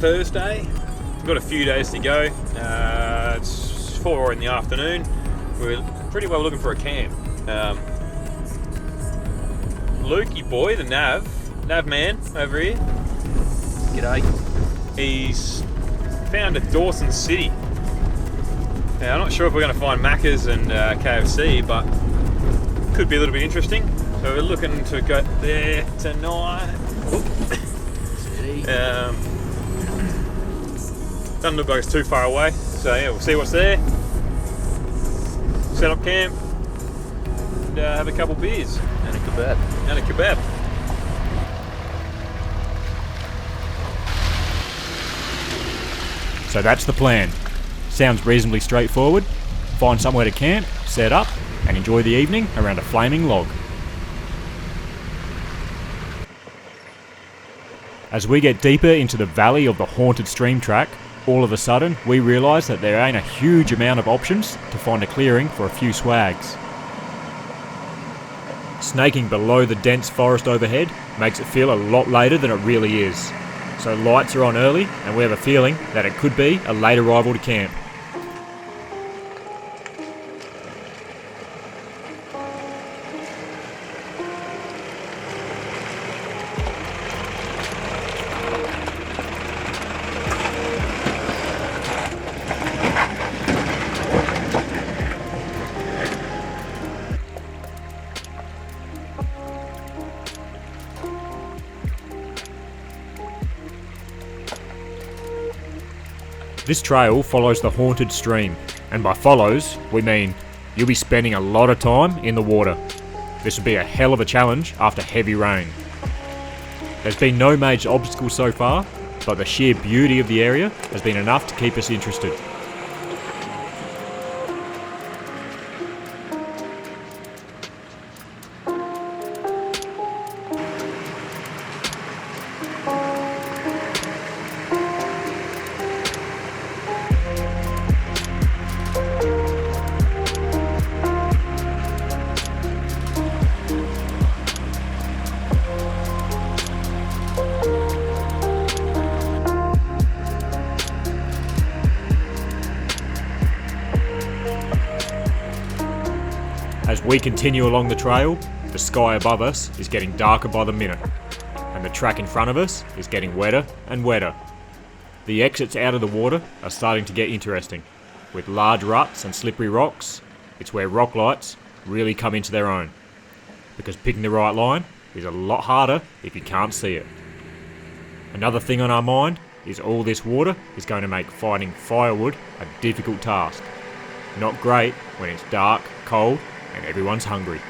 Thursday. We've got a few days to go. It's 4 in the afternoon. We're pretty well looking for a camp. Lukey boy, the Nav man over here. G'day. He's found a Dawson City. Now, I'm not sure if we're going to find Macca's and KFC, but could be a little bit interesting. So we're looking to go there tonight. Doesn't look like it's too far away. So yeah, we'll see what's there. Set up camp and have a couple beers. And a kebab. And a kebab. So that's the plan. Sounds reasonably straightforward. Find somewhere to camp, set up, and enjoy the evening around a flaming log. As we get deeper into the valley of the haunted stream track, all of a sudden we realise that there ain't a huge amount of options to find a clearing for a few swags. Snaking below the dense forest overhead makes it feel a lot later than it really is. So lights are on early and we have a feeling that it could be a late arrival to camp. This trail follows the haunted stream, and by follows, we mean you'll be spending a lot of time in the water. This would be a hell of a challenge after heavy rain. There's been no major obstacles so far, but the sheer beauty of the area has been enough to keep us interested. As we continue along the trail, the sky above us is getting darker by the minute, and the track in front of us is getting wetter and wetter. The exits out of the water are starting to get interesting. With large ruts and slippery rocks, it's where rock lights really come into their own, because picking the right line is a lot harder if you can't see it. Another thing on our mind is all this water is going to make finding firewood a difficult task. Not great when it's dark, cold, and everyone's hungry.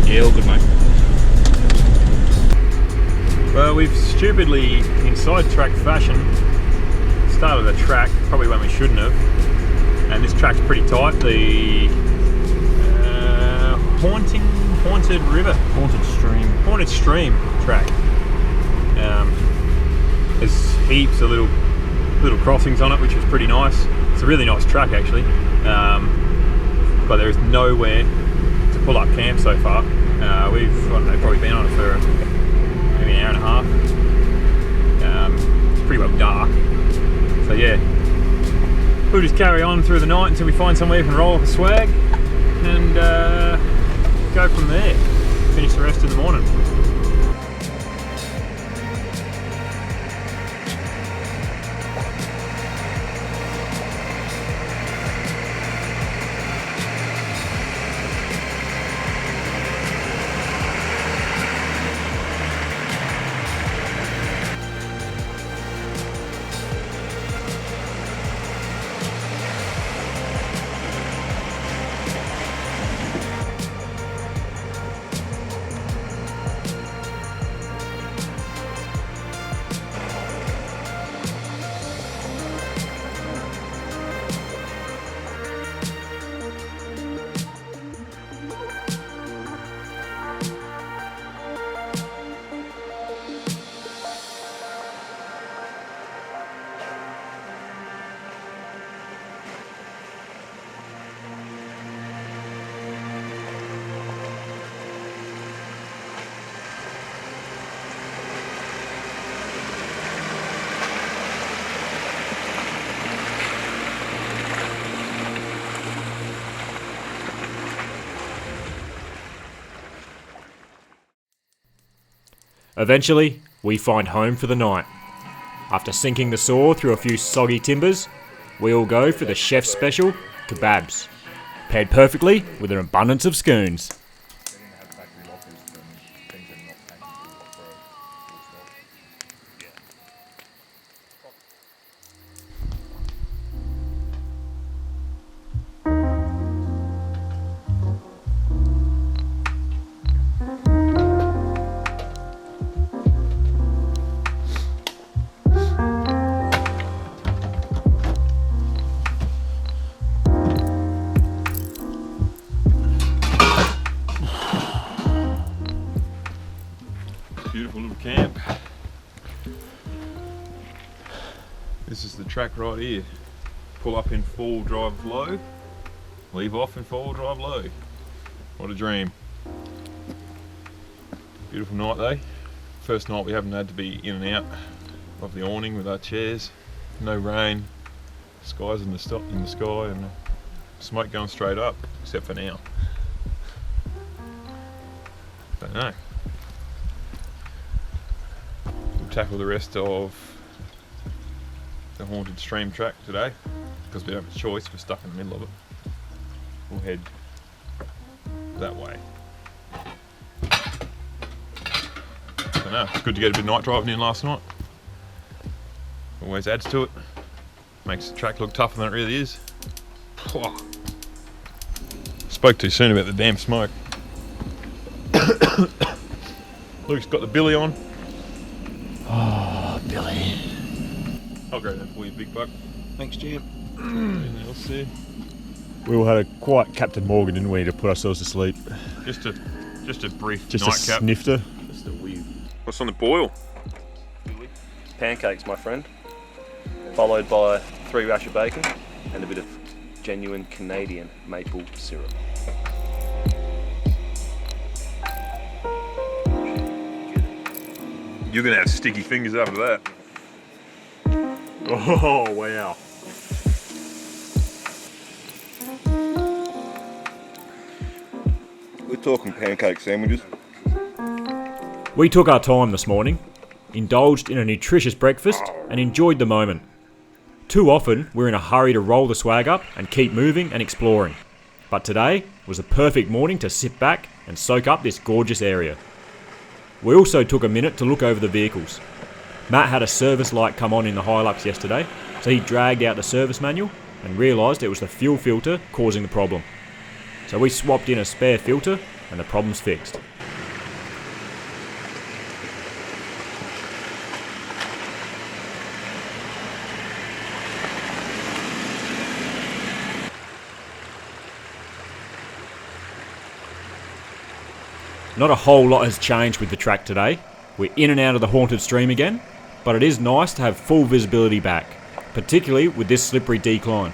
Yeah, all good, mate. Well, we've stupidly, in sidetrack fashion, started the track probably when we shouldn't have, and this track's pretty tight. The haunted stream track. There's heaps of little crossings on it, which is pretty nice. It's a really nice track actually, but there is nowhere to pull up camp so far. We've probably been on it for maybe an hour and a half. It's pretty well dark, so yeah, we'll just carry on through the night until we find somewhere we can roll up a swag and go from there. Finish the rest in the morning. Eventually, we find home for the night. After sinking the saw through a few soggy timbers, we all go for the chef's special kebabs, paired perfectly with an abundance of scones. Beautiful little camp. This is the track right here. Pull up in 4-wheel drive low, leave off in 4-wheel drive low. What a dream. Beautiful night though. First night we haven't had to be in and out of the awning with our chairs. No rain, skies in the sky and smoke going straight up, except for now. Don't know. We'll tackle the rest of the haunted stream track today because we don't have a choice, we're stuck in the middle of it. We'll head that way. So no, it's good to get a bit of night driving in last night. Always adds to it. Makes the track look tougher than it really is. Spoke too soon about the damn smoke. Luke's got the billy on. Oh, Billy. I'll grab that for you, big buck. Thanks, Jim. Anything else there? We all had a quiet Captain Morgan, didn't we, to put ourselves to sleep? Just a brief Just nightcap. a snifter. Just a wee. What's on the boil? Pancakes, my friend, followed by 3 rashers of bacon and a bit of genuine Canadian maple syrup. You're gonna have sticky fingers after that. Oh, wow. We're talking pancake sandwiches. We took our time this morning, indulged in a nutritious breakfast, and enjoyed the moment. Too often, we're in a hurry to roll the swag up and keep moving and exploring. But today was a perfect morning to sit back and soak up this gorgeous area. We also took a minute to look over the vehicles. Matt had a service light come on in the Hilux yesterday, so he dragged out the service manual and realised it was the fuel filter causing the problem. So we swapped in a spare filter and the problem's fixed. Not a whole lot has changed with the track today. We're in and out of the haunted stream again, but it is nice to have full visibility back, particularly with this slippery decline.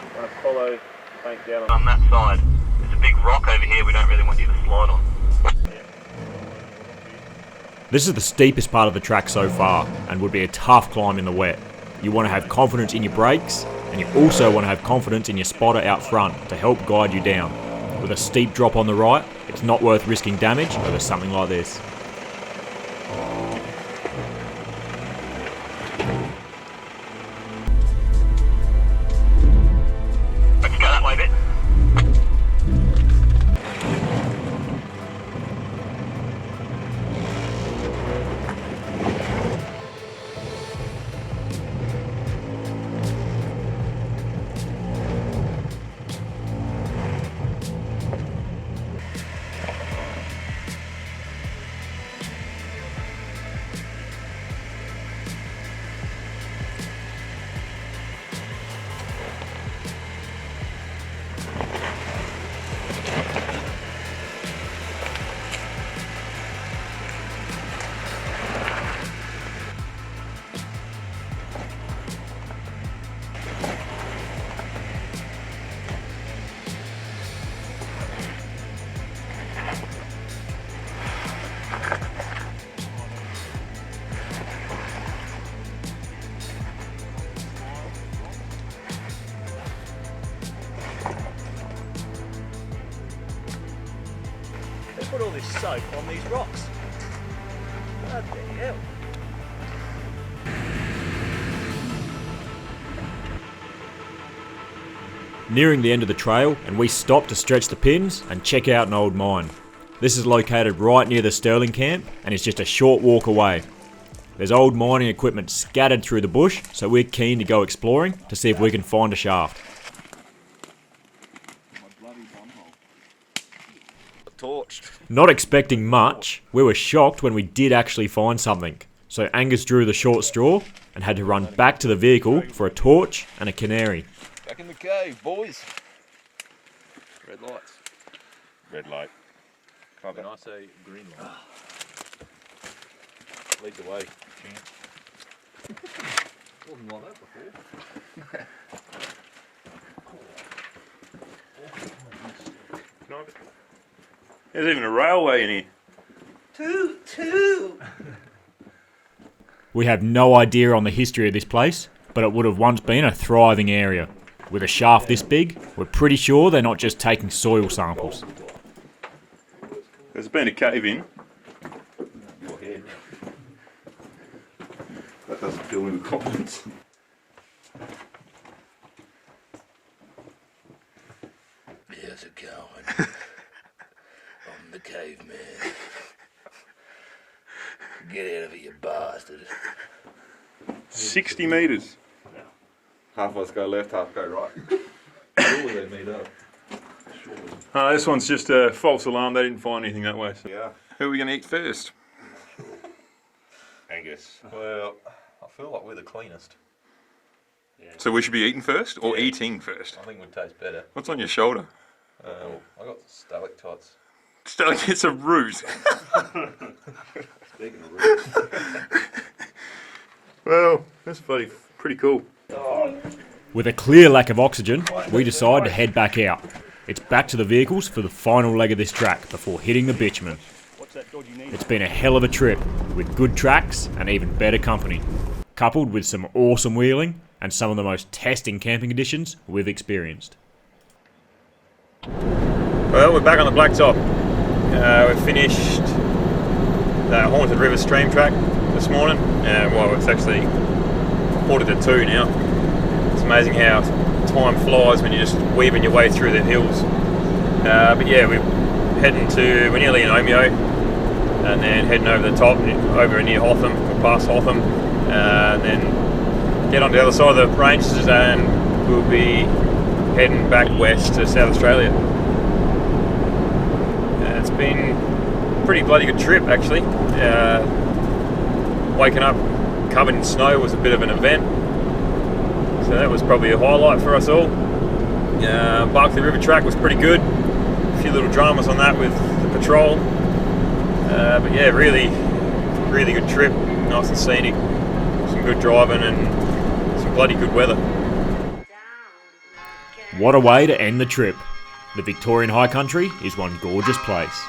I'm going to follow the bank down on that side. There's a big rock over here we don't really want you to slide on. This is the steepest part of the track so far and would be a tough climb in the wet. You want to have confidence in your brakes and you also want to have confidence in your spotter out front to help guide you down. With a steep drop on the right, it's not worth risking damage over something like this. Let's go that way a bit. They put all this soap on these rocks. What the hell? Nearing the end of the trail, and we stop to stretch the pins and check out an old mine. This is located right near the Sterling camp and is just a short walk away. There's old mining equipment scattered through the bush, so we're keen to go exploring to see if we can find a shaft. Torched. Not expecting much, we were shocked when we did actually find something. So Angus drew the short straw and had to run back to the vehicle for a torch and a canary. Back in the cave, boys. Red lights. Red light. When I say green light, lead the way. Wasn't like that before. There's even a railway in here. Two. We have no idea on the history of this place, but it would have once been a thriving area. With a shaft this big, we're pretty sure they're not just taking soil samples. There's been a cave in. Your head. That doesn't fill me with confidence. How's it going? I'm the caveman. Get out of it, you bastard. 60 metres. Half of us go left, half go right. Surely they meet up. This one's just a false alarm. They didn't find anything that way. So. Yeah. Who are we going to eat first? Angus. Well, I feel like we're the cleanest. So we should be eating first or eating first? I think we'd taste better. What's on your shoulder? I got stalactites. It's a root. Speaking of roots. Well, that's pretty cool. With a clear lack of oxygen, we decide to head back out. It's back to the vehicles for the final leg of this track before hitting the bitumen. It's been a hell of a trip, with good tracks and even better company, coupled with some awesome wheeling and some of the most testing camping conditions we've experienced. Well, we're back on the blacktop. We finished the Haunted River stream track this morning. Well, it's actually 1:45 now. It's amazing how time flies when you're just weaving your way through the hills. But yeah, we're nearly in Omeo, and then heading over the top, over near Hotham, or past Hotham, and then get on the other side of the ranges, and we'll be heading back west to South Australia. It's been a pretty bloody good trip, actually. Waking up covered in snow was a bit of an event, so that was probably a highlight for us all. Barkley River track was pretty good. A few little dramas on that with the patrol, but yeah, really good trip. Nice and scenic, some good driving and some bloody good weather. What a way to end the trip. The Victorian High Country is one gorgeous place.